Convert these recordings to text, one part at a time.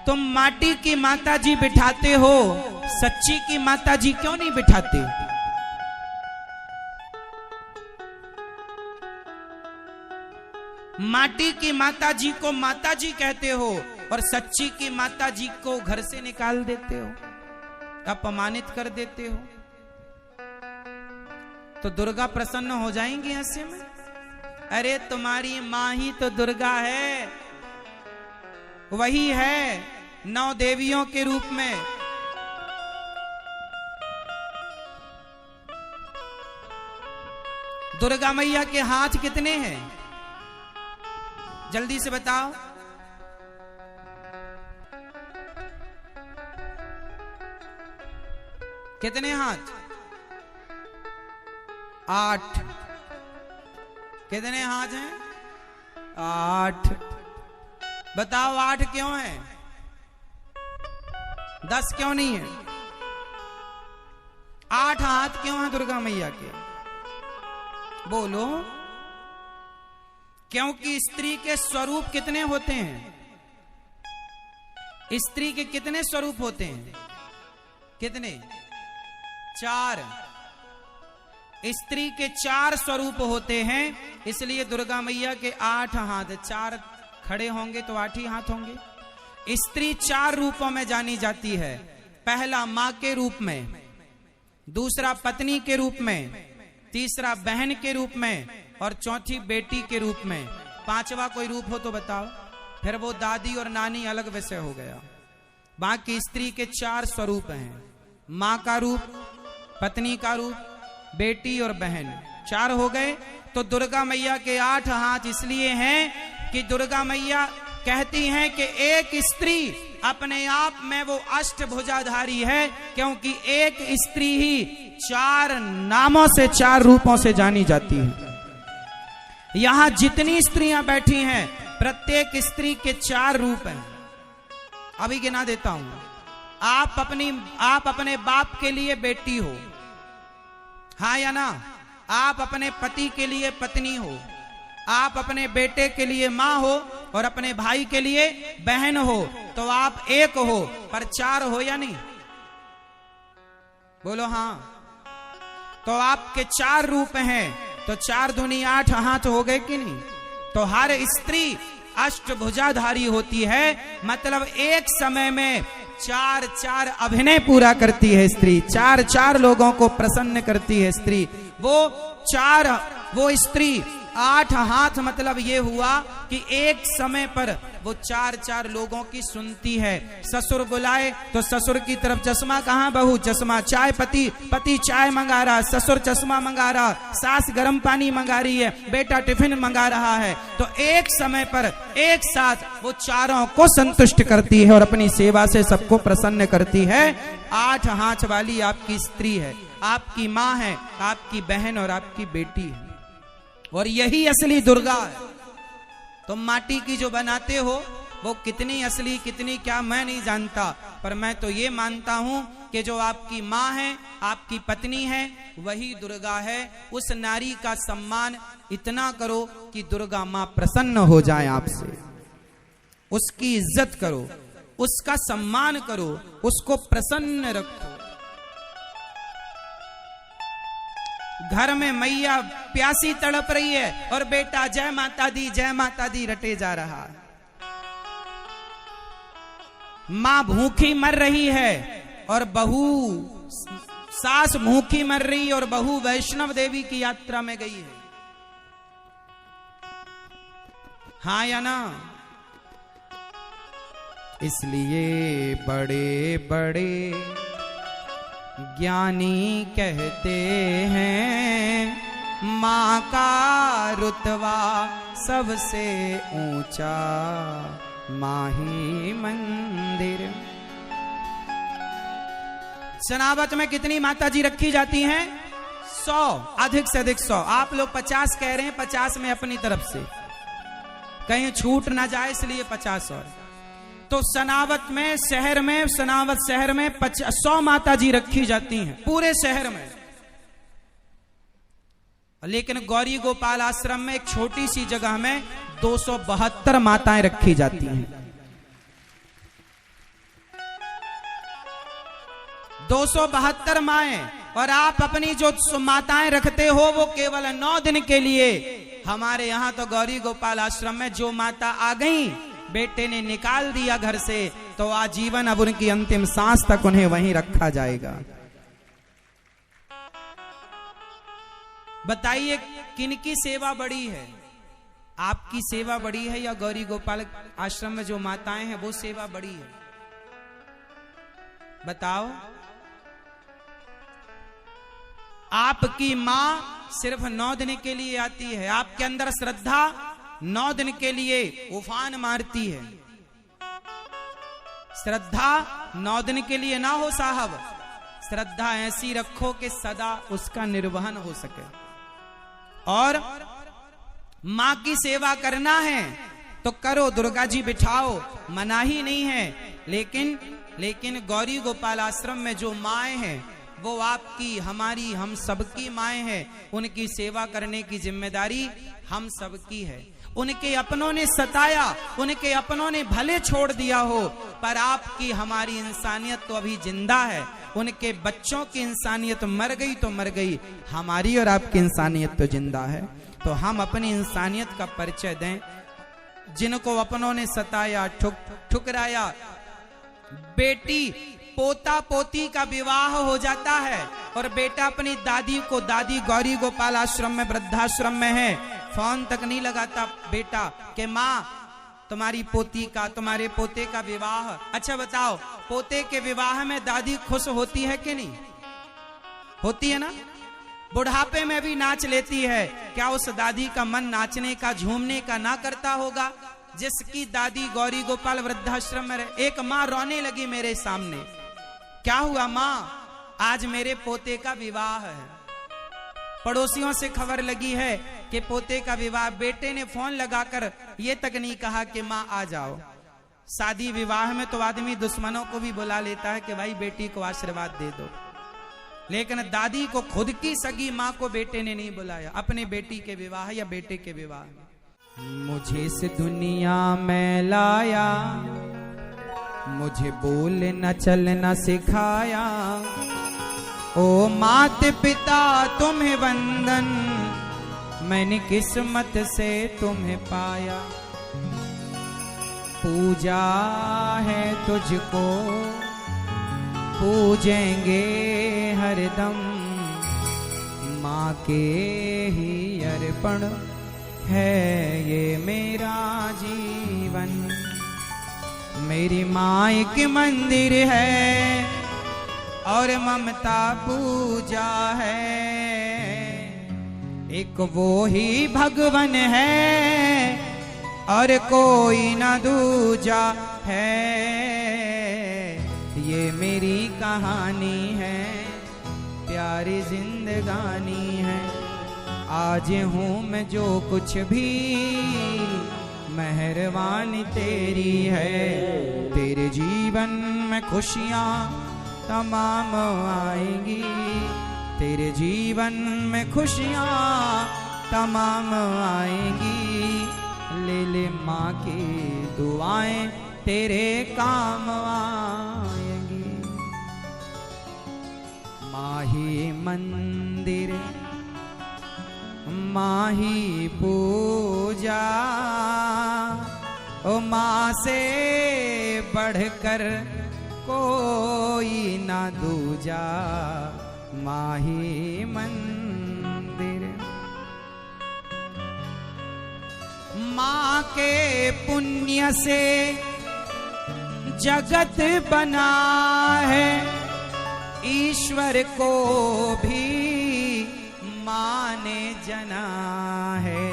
तुम माटी की माता जी बिठाते हो, सच्ची की माता जी क्यों नहीं बिठाते? माटी की माता जी को माता जी कहते हो और सच्ची की माता जी को घर से निकाल देते हो, अपमानित कर देते हो। तो दुर्गा प्रसन्न हो जाएंगी ऐसे में? अरे तुम्हारी मां ही तो दुर्गा है, वही है 9 देवियों के रूप में। दुर्गा मैया के हाथ कितने हैं? जल्दी से बताओ। कितने हाथ? 8। कितने हाथ हैं? 8। बताओ 8 क्यों है? 10 क्यों नहीं है? 8 हाथ क्यों हैं दुर्गा मैया के? बोलो। क्योंकि स्त्री के स्वरूप कितने होते हैं? स्त्री के कितने स्वरूप होते हैं? कितने? 4। स्त्री के 4 स्वरूप होते हैं, इसलिए दुर्गा मैया के 8 हाथ। 4 खड़े होंगे तो 8 ही हाथ होंगे। स्त्री 4 रूपों में जानी जाती है। पहला मां के रूप में, दूसरा पत्नी के रूप में, तीसरा बहन के रूप में और चौथी बेटी के रूप में। 5वां कोई रूप हो तो बताओ। फिर वो दादी और नानी अलग विषय हो गया। बाकी स्त्री के 4 स्वरूप हैं। मां का रूप, पत्नी का रूप, बेटी और बहन। 4 हो गए। तो दुर्गा मैया के 8 हाथ इसलिए हैं कि दुर्गा मैया कहती हैं कि एक स्त्री अपने आप में वो अष्टभुजाधारी है, क्योंकि एक स्त्री ही 4 नामों से, 4 रूपों से जानी जाती है। यहां जितनी स्त्रियां बैठी हैं, प्रत्येक स्त्री के 4 रूप हैं। अभी गिना देता हूं। आप अपने बाप के लिए बेटी हो, हाँ या ना? आप अपने पति के लिए पत्नी हो, आप अपने बेटे के लिए मां हो और अपने भाई के लिए बहन हो। तो आप एक हो, पर 4 हो या नहीं? बोलो हाँ। तो आपके 4 रूप हैं, तो 4 दूनी 8 हाथ हो गए कि नहीं? तो हर स्त्री अष्टभुजाधारी होती है, मतलब एक समय में 4 अभिनय पूरा करती है स्त्री। 4 लोगों को प्रसन्न करती है स्त्री। वो स्त्री 8 हाथ, मतलब ये हुआ कि एक समय पर वो 4 लोगों की सुनती है। ससुर बुलाए तो ससुर की तरफ चश्मा, कहाँ बहू चश्मा, चाय पति चाय मंगा रहा, ससुर चश्मा मंगा रहा, सास गर्म पानी मंगा रही है, बेटा टिफिन मंगा रहा है। तो एक समय पर एक साथ वो 4 को संतुष्ट करती है और अपनी सेवा से सबको प्रसन्न करती है। 8 हाथ वाली आपकी स्त्री है, आपकी माँ है, आपकी बहन और आपकी बेटी है। और यही असली दुर्गा है। तुम माटी की जो बनाते हो वो कितनी असली कितनी क्या मैं नहीं जानता, पर मैं तो ये मानता हूं कि जो आपकी माँ है, आपकी पत्नी है, वही दुर्गा है। उस नारी का सम्मान इतना करो कि दुर्गा माँ प्रसन्न हो जाए आपसे। उसकी इज्जत करो, उसका सम्मान करो, उसको प्रसन्न रखो। घर में मैया प्यासी तड़प रही है और बेटा जय माता दी रटे जा रहा है। मां भूखी मर रही है और सास भूखी मर रही और बहू वैष्णव देवी की यात्रा में गई है, हाँ या ना? इसलिए बड़े बड़े ज्ञानी कहते हैं माँ का रुतबा सबसे ऊंचा माही मंदिर। सनावत में कितनी माता जी रखी जाती हैं? 100, अधिक से अधिक 100। आप लोग 50 कह रहे हैं, 50 में अपनी तरफ से कहीं छूट ना जाए इसलिए 50 और। तो सनावत शहर में 100 माता जी रखी जाती हैं पूरे शहर में। लेकिन गौरी गोपाल आश्रम में एक छोटी सी जगह में 272 माताएं रखी जाती हैं। 272 माएं, और आप अपनी जो माताएं रखते हो वो केवल 9 दिन के लिए। हमारे यहाँ तो गौरी गोपाल आश्रम में जो माता आ गई, बेटे ने निकाल दिया घर से, तो आजीवन अब उनकी अंतिम सांस तक उन्हें वहीं रखा जाएगा। बताइए किनकी सेवा बड़ी है? आपकी सेवा बड़ी है या गौरी गोपाल आश्रम में जो माताएं हैं वो सेवा बड़ी है? बताओ। आपकी मां सिर्फ 9 दिन के लिए आती है, आपके अंदर श्रद्धा 9 दिन के लिए उफान मारती है। श्रद्धा 9 दिन के लिए ना हो साहब, श्रद्धा ऐसी रखो कि सदा उसका निर्वहन हो सके। और मां की सेवा करना है तो करो, दुर्गा जी बिठाओ, मना ही नहीं है। लेकिन गौरी गोपाल आश्रम में जो माएं हैं वो आपकी, हमारी, हम सबकी माएं हैं। उनकी सेवा करने की जिम्मेदारी हम सबकी है। उनके अपनों ने सताया, उनके अपनों ने भले छोड़ दिया हो, पर आपकी हमारी इंसानियत तो अभी जिंदा है। उनके बच्चों की इंसानियत मर गई तो मर गई, हमारी और आपकी इंसानियत तो जिंदा है। तो हम अपनी इंसानियत का परिचय दें। जिनको अपनों ने सताया, ठुकराया, बेटी पोता पोती का विवाह हो जाता है और बेटा अपनी दादी को, दादी गौरी गोपाल आश्रम में, वृद्धाश्रम में है, फोन तक नहीं लगाता बेटा कि माँ तुम्हारी पोती का, तुम्हारे पोते का विवाह। अच्छा बताओ, पोते के विवाह में दादी खुश होती है कि नहीं? होती है ना? बुढ़ापे में भी नाच लेती है। क्या उस दादी का मन नाचने का, झूमने का ना करता होगा? जिसकी दादी गौरी गोपाल वृद्धाश्रम में रहे। एक माँ रोने लगी मेरे सामने, क्या हुआ माँ? आज मेरे पोते का विवाह है। पड़ोसियों से खबर लगी है कि पोते का विवाह। बेटे ने फोन लगाकर ये तक नहीं कहा कि माँ आ जाओ। शादी विवाह में तो आदमी दुश्मनों को भी बुला लेता है कि भाई बेटी को आशीर्वाद दे दो, लेकिन दादी को, खुद की सगी माँ को बेटे ने नहीं बुलाया अपने बेटी के विवाह या बेटे के विवाह में। मुझे इस दुनिया में लाया, मुझे बोलना चलना सिखाया। ओ माते पिता तुम्हें वंदन, मैंने किस्मत से तुम्हें पाया। पूजा है तुझको, पूजेंगे हरदम, माँ के ही अर्पण है ये मेरा जीवन। मेरी माँ एक मंदिर है और ममता पूजा है। एक वो ही भगवन है और कोई ना दूजा है। ये मेरी कहानी है, प्यारी जिंदगानी है। आज हूँ मैं जो कुछ भी, मेहरबानी तेरी है। तेरे जीवन में खुशियाँ तमाम आएंगी, तेरे जीवन में खुशियाँ तमाम आएंगी। ले ले माँ की दुआएं, तेरे काम आएंगी। माही मंदिर, माही पूजा, ओ माँ से बढ़कर कोई ना दूजा। माही मंदिर, माँ के पुण्य से जगत बना है, ईश्वर को भी माँ ने जना है।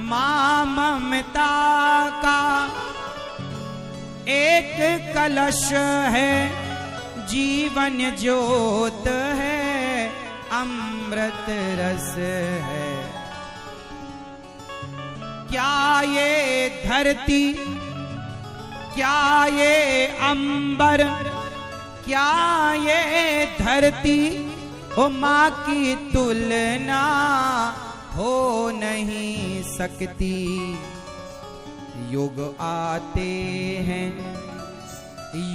माँ ममता का एक कलश है, जीवन ज्योत है, अमृत रस है। क्या ये धरती, क्या ये अंबर, क्या ये धरती ओ माँ की तुलना हो नहीं सकती। युग आते हैं,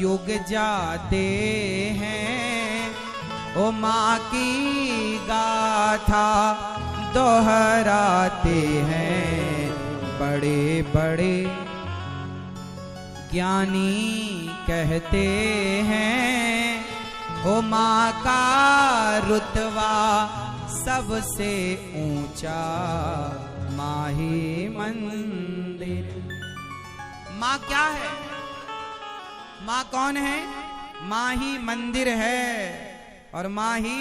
युग जाते हैं, ओ माँ की गाथा दोहराते हैं। बड़े बड़े ज्ञानी कहते हैं, ओ माँ का रुतबा सबसे ऊंचा माही मंदिर। माँ क्या है? माँ कौन है? माँ ही मंदिर है और माँ ही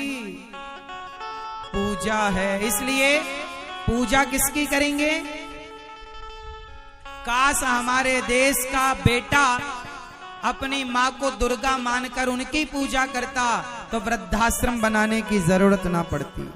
पूजा है। इसलिए पूजा किसकी करेंगे? काश हमारे देश का बेटा अपनी माँ को दुर्गा मानकर उनकी पूजा करता तो वृद्धाश्रम बनाने की जरूरत ना पड़ती।